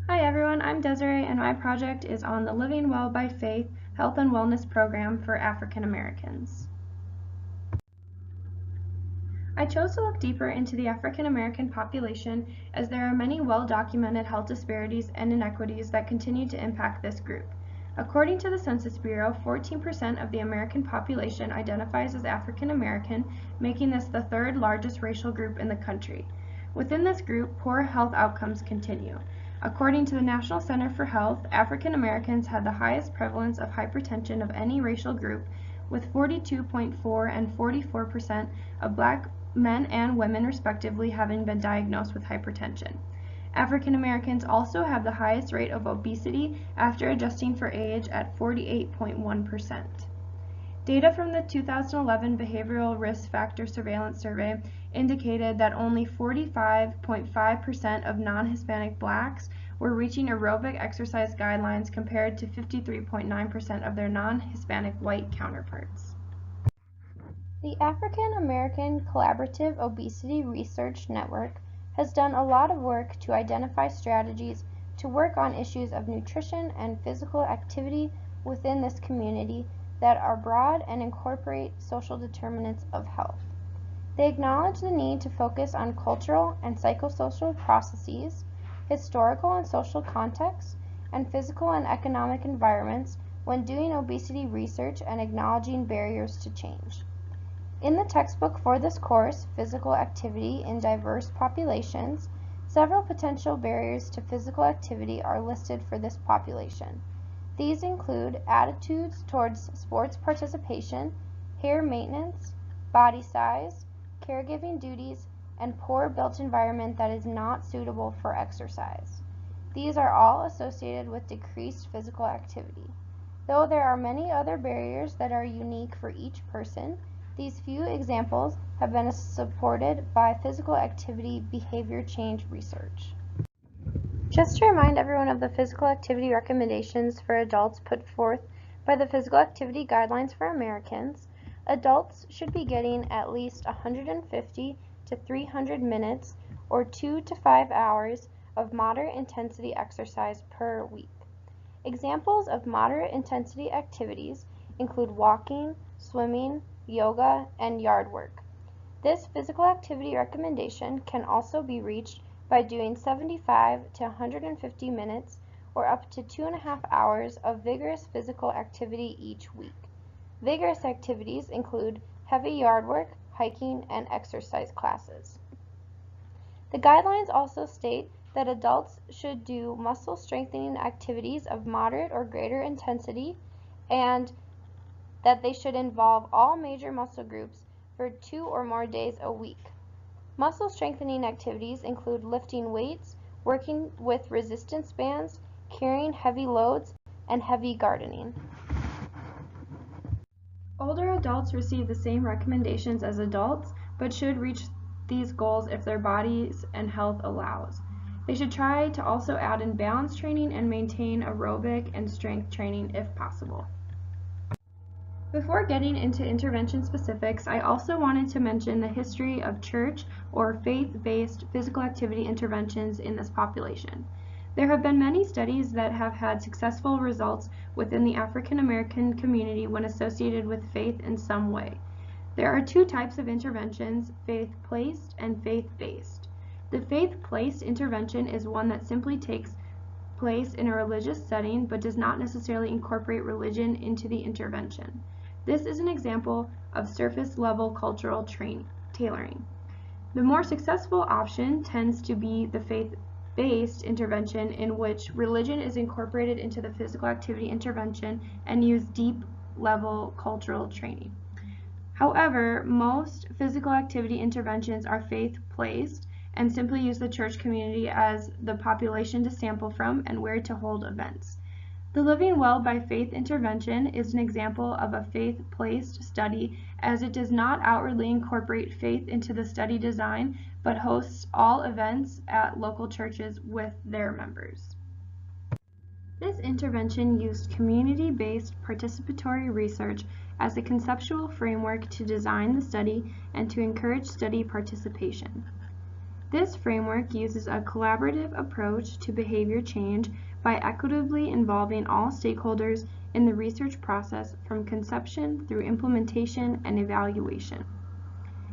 Hi everyone, I'm Desiree and my project is on the Living Well by Faith Health and Wellness Program for African Americans. I chose to look deeper into the African American population as there are many well-documented health disparities and inequities that continue to impact this group. According to the Census Bureau, 14% of the American population identifies as African American, making this the third largest racial group in the country. Within this group, poor health outcomes continue. According to the National Center for Health, African Americans had the highest prevalence of hypertension of any racial group, with 42.4% and 44% of Black men and women respectively having been diagnosed with hypertension. African Americans also have the highest rate of obesity after adjusting for age at 48.1%. Data from the 2011 Behavioral Risk Factor Surveillance Survey indicated that only 45.5% of non-Hispanic Blacks were reaching aerobic exercise guidelines compared to 53.9% of their non-Hispanic white counterparts. The African American Collaborative Obesity Research Network has done a lot of work to identify strategies to work on issues of nutrition and physical activity within this community that are broad and incorporate social determinants of health. They acknowledge the need to focus on cultural and psychosocial processes, historical and social contexts, and physical and economic environments when doing obesity research and acknowledging barriers to change. In the textbook for this course, Physical Activity in Diverse Populations, several potential barriers to physical activity are listed for this population. These include attitudes towards sports participation, hair maintenance, body size, caregiving duties, and poor built environment that is not suitable for exercise. These are all associated with decreased physical activity. Though there are many other barriers that are unique for each person, these few examples have been supported by physical activity behavior change research. Just to remind everyone of the physical activity recommendations for adults put forth by the Physical Activity Guidelines for Americans, adults should be getting at least 150 to 300 minutes or 2 to 5 hours of moderate intensity exercise per week. Examples of moderate intensity activities include walking, swimming, yoga, and yard work. This physical activity recommendation can also be reached by doing 75 to 150 minutes or up to 2.5 hours of vigorous physical activity each week. Vigorous activities include heavy yard work, hiking, and exercise classes. The guidelines also state that adults should do muscle strengthening activities of moderate or greater intensity and that they should involve all major muscle groups for 2 or more days a week. Muscle strengthening activities include lifting weights, working with resistance bands, carrying heavy loads, and heavy gardening. Older adults receive the same recommendations as adults, but should reach these goals if their bodies and health allows. They should try to also add in balance training and maintain aerobic and strength training if possible. Before getting into intervention specifics, I also wanted to mention the history of church or faith-based physical activity interventions in this population. There have been many studies that have had successful results within the African American community when associated with faith in some way. There are two types of interventions, faith-placed and faith-based. The faith-placed intervention is one that simply takes place in a religious setting but does not necessarily incorporate religion into the intervention. This is an example of surface-level cultural tailoring. The more successful option tends to be the faith-based intervention in which religion is incorporated into the physical activity intervention and use deep-level cultural training. However, most physical activity interventions are faith-placed and simply use the church community as the population to sample from and where to hold events. The Living Well by Faith intervention is an example of a faith-placed study as it does not outwardly incorporate faith into the study design, but hosts all events at local churches with their members. This intervention used community-based participatory research as a conceptual framework to design the study and to encourage study participation. This framework uses a collaborative approach to behavior change by equitably involving all stakeholders in the research process from conception through implementation and evaluation.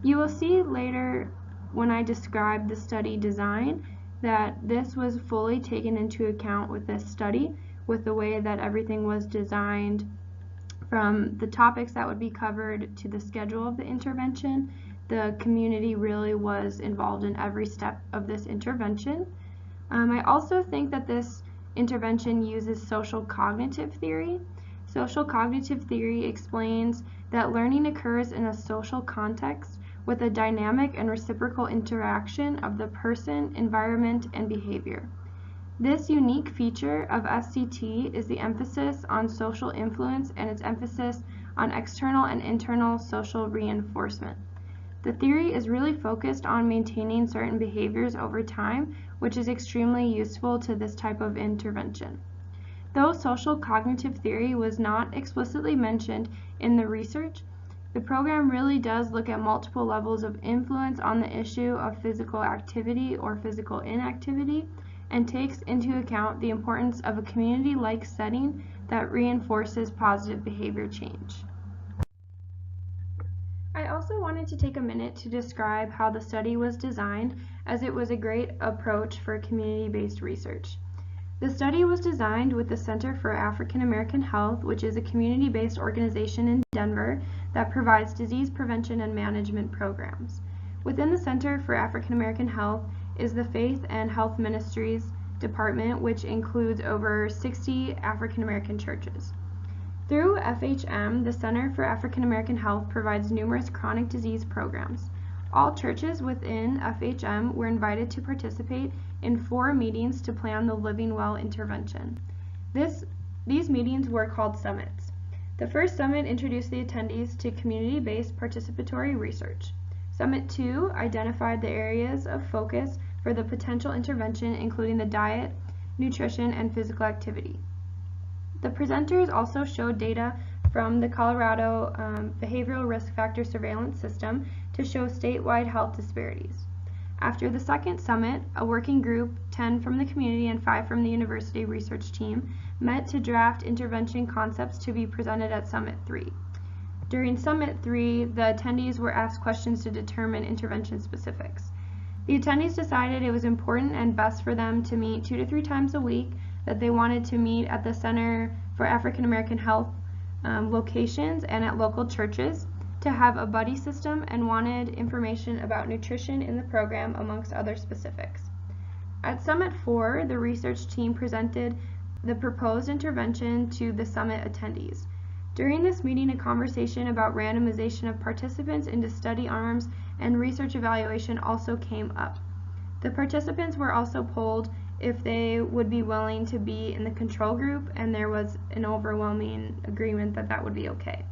You will see later when I describe the study design that this was fully taken into account with this study, with the way that everything was designed, from the topics that would be covered to the schedule of the intervention. The community really was involved in every step of this intervention. I also think that this intervention uses social cognitive theory. Social cognitive theory explains that learning occurs in a social context with a dynamic and reciprocal interaction of the person, environment, and behavior. This unique feature of SCT is the emphasis on social influence and its emphasis on external and internal social reinforcement. The theory is really focused on maintaining certain behaviors over time, which is extremely useful to this type of intervention. Though social cognitive theory was not explicitly mentioned in the research, the program really does look at multiple levels of influence on the issue of physical activity or physical inactivity, and takes into account the importance of a community-like setting that reinforces positive behavior change. I also wanted to take a minute to describe how the study was designed, as it was a great approach for community-based research. The study was designed with the Center for African American Health, which is a community-based organization in Denver that provides disease prevention and management programs. Within the Center for African American Health is the Faith and Health Ministries Department, which includes over 60 African American churches. Through FHM, the Center for African American Health provides numerous chronic disease programs. All churches within FHM were invited to participate in 4 meetings to plan the Living Well intervention. These meetings were called summits. The first summit introduced the attendees to community-based participatory research. Summit 2 identified the areas of focus for the potential intervention, including the diet, nutrition, and physical activity. The presenters also showed data from the Colorado Behavioral Risk Factor Surveillance System to show statewide health disparities. After the second summit, a working group, 10 from the community and 5 from the university research team, met to draft intervention concepts to be presented at Summit 3. During Summit 3, the attendees were asked questions to determine intervention specifics. The attendees decided it was important and best for them to meet 2 to 3 times a week, that they wanted to meet at the Center for African American Health locations and at local churches, to have a buddy system, and wanted information about nutrition in the program, amongst other specifics. At Summit 4, the research team presented the proposed intervention to the summit attendees. During this meeting, a conversation about randomization of participants into study arms and research evaluation also came up. The participants were also polled if they would be willing to be in the control group, and there was an overwhelming agreement that that would be okay.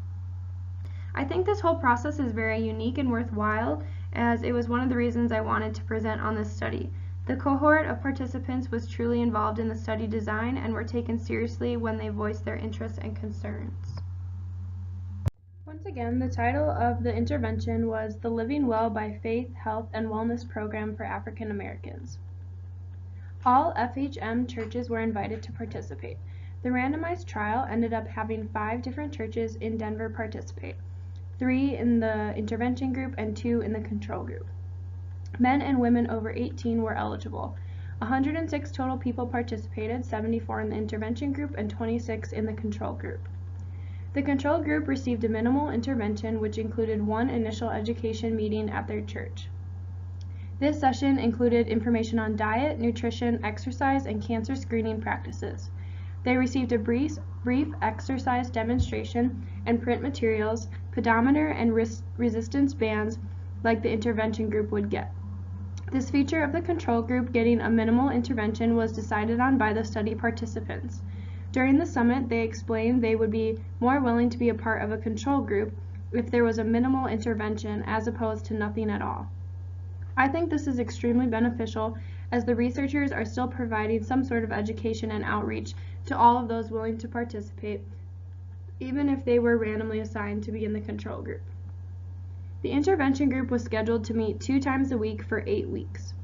I think this whole process is very unique and worthwhile, as it was one of the reasons I wanted to present on this study. The cohort of participants was truly involved in the study design and were taken seriously when they voiced their interests and concerns. Once again, the title of the intervention was the Living Well by Faith, Health, and Wellness Program for African Americans. All FHM churches were invited to participate. The randomized trial ended up having 5 different churches in Denver participate, 3 in the intervention group and 2 in the control group. Men and women over 18 were eligible. 106 total people participated, 74 in the intervention group and 26 in the control group. The control group received a minimal intervention, which included 1 initial education meeting at their church. This session included information on diet, nutrition, exercise, and cancer screening practices. They received a brief exercise demonstration and print materials, pedometer, and resistance bands like the intervention group would get. This feature of the control group getting a minimal intervention was decided on by the study participants. During the summit, they explained they would be more willing to be a part of a control group if there was a minimal intervention as opposed to nothing at all. I think this is extremely beneficial, as the researchers are still providing some sort of education and outreach to all of those willing to participate, even if they were randomly assigned to be in the control group. The intervention group was scheduled to meet 2 times a week for 8 weeks.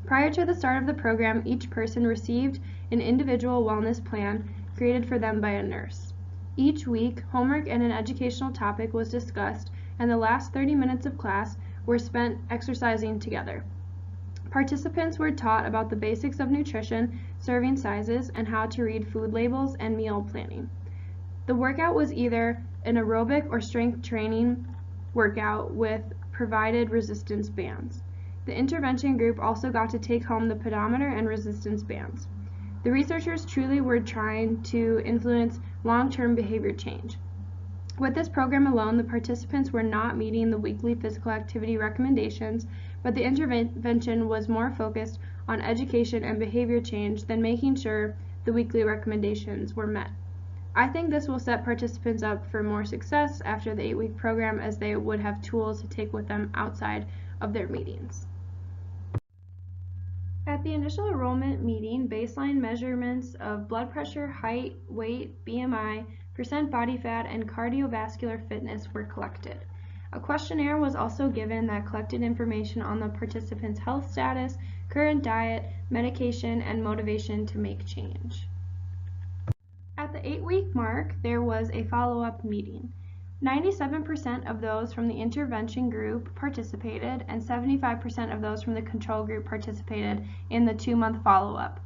Prior to the start of the program, each person received an individual wellness plan created for them by a nurse. Each week, homework and an educational topic was discussed, and the last 30 minutes of class were spent exercising together. Participants were taught about the basics of nutrition, serving sizes, and how to read food labels and meal planning. The workout was either an aerobic or strength training workout with provided resistance bands. The intervention group also got to take home the pedometer and resistance bands. The researchers truly were trying to influence long-term behavior change. With this program alone, the participants were not meeting the weekly physical activity recommendations, but the intervention was more focused on education and behavior change than making sure the weekly recommendations were met. I think this will set participants up for more success after the 8-week program, as they would have tools to take with them outside of their meetings. At the initial enrollment meeting, baseline measurements of blood pressure, height, weight, BMI, percent body fat, and cardiovascular fitness were collected. A questionnaire was also given that collected information on the participants' health status, current diet, medication, and motivation to make change. At the 8-week mark, there was a follow-up meeting. 97% of those from the intervention group participated, and 75% of those from the control group participated in the 2-month follow-up.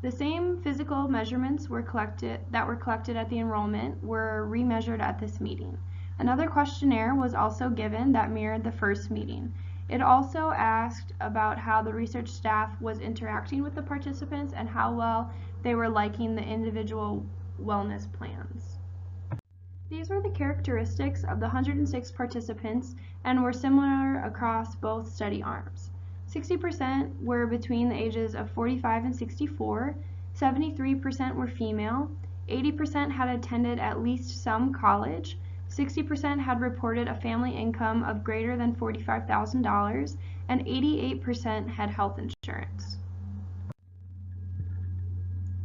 The same physical measurements that were collected at the enrollment were remeasured at this meeting. Another questionnaire was also given that mirrored the first meeting. It also asked about how the research staff was interacting with the participants and how well they were liking the individual wellness plans. These were the characteristics of the 106 participants and were similar across both study arms. 60% were between the ages of 45 and 64, 73% were female, 80% had attended at least some college, 60% had reported a family income of greater than $45,000, and 88% had health insurance.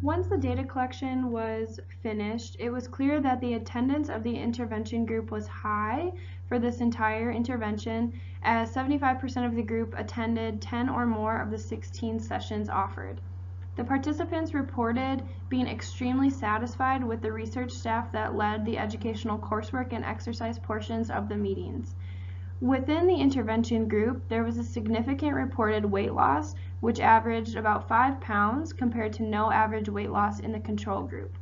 Once the data collection was finished, it was clear that the attendance of the intervention group was high for this entire intervention, as 75% of the group attended 10 or more of the 16 sessions offered. The participants reported being extremely satisfied with the research staff that led the educational coursework and exercise portions of the meetings. Within the intervention group, there was a significant reported weight loss, which averaged about 5 pounds compared to no average weight loss in the control group.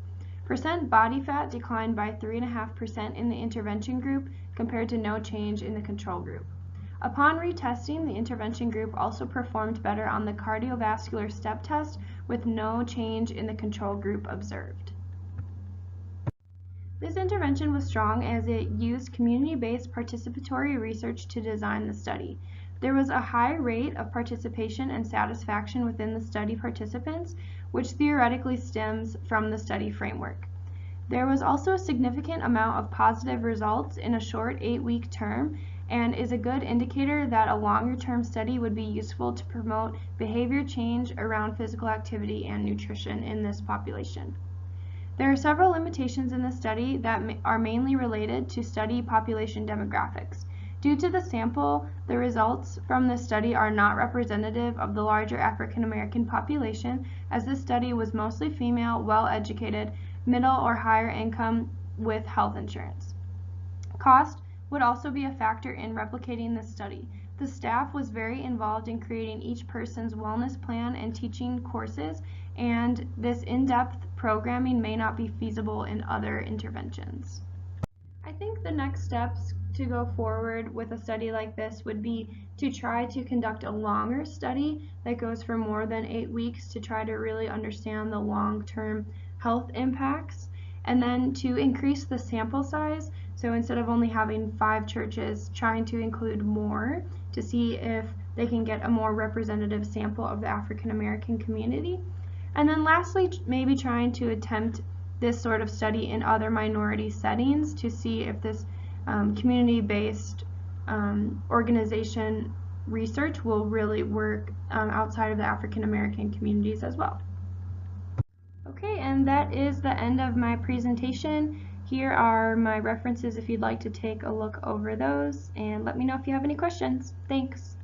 Percent body fat declined by 3.5% in the intervention group compared to no change in the control group. Upon retesting, the intervention group also performed better on the cardiovascular step test, with no change in the control group observed. This intervention was strong as it used community-based participatory research to design the study. There was a high rate of participation and satisfaction within the study participants, which theoretically stems from the study framework. There was also a significant amount of positive results in a short 8-week term, and is a good indicator that a longer-term study would be useful to promote behavior change around physical activity and nutrition in this population. There are several limitations in the study that are mainly related to study population demographics. Due to the sample, the results from this study are not representative of the larger African American population, as this study was mostly female, well-educated, middle or higher income with health insurance. Cost would also be a factor in replicating this study. The staff was very involved in creating each person's wellness plan and teaching courses, and this in-depth programming may not be feasible in other interventions. I think the next steps to go forward with a study like this would be to try to conduct a longer study that goes for more than 8 weeks to try to really understand the long-term health impacts, and then to increase the sample size. So instead of only having 5 churches, trying to include more to see if they can get a more representative sample of the African American community. And then lastly, maybe trying to attempt this sort of study in other minority settings to see if this community-based organization research will really work outside of the African American communities as well. Okay, and that is the end of my presentation. Here are my references if you'd like to take a look over those, and let me know if you have any questions. Thanks.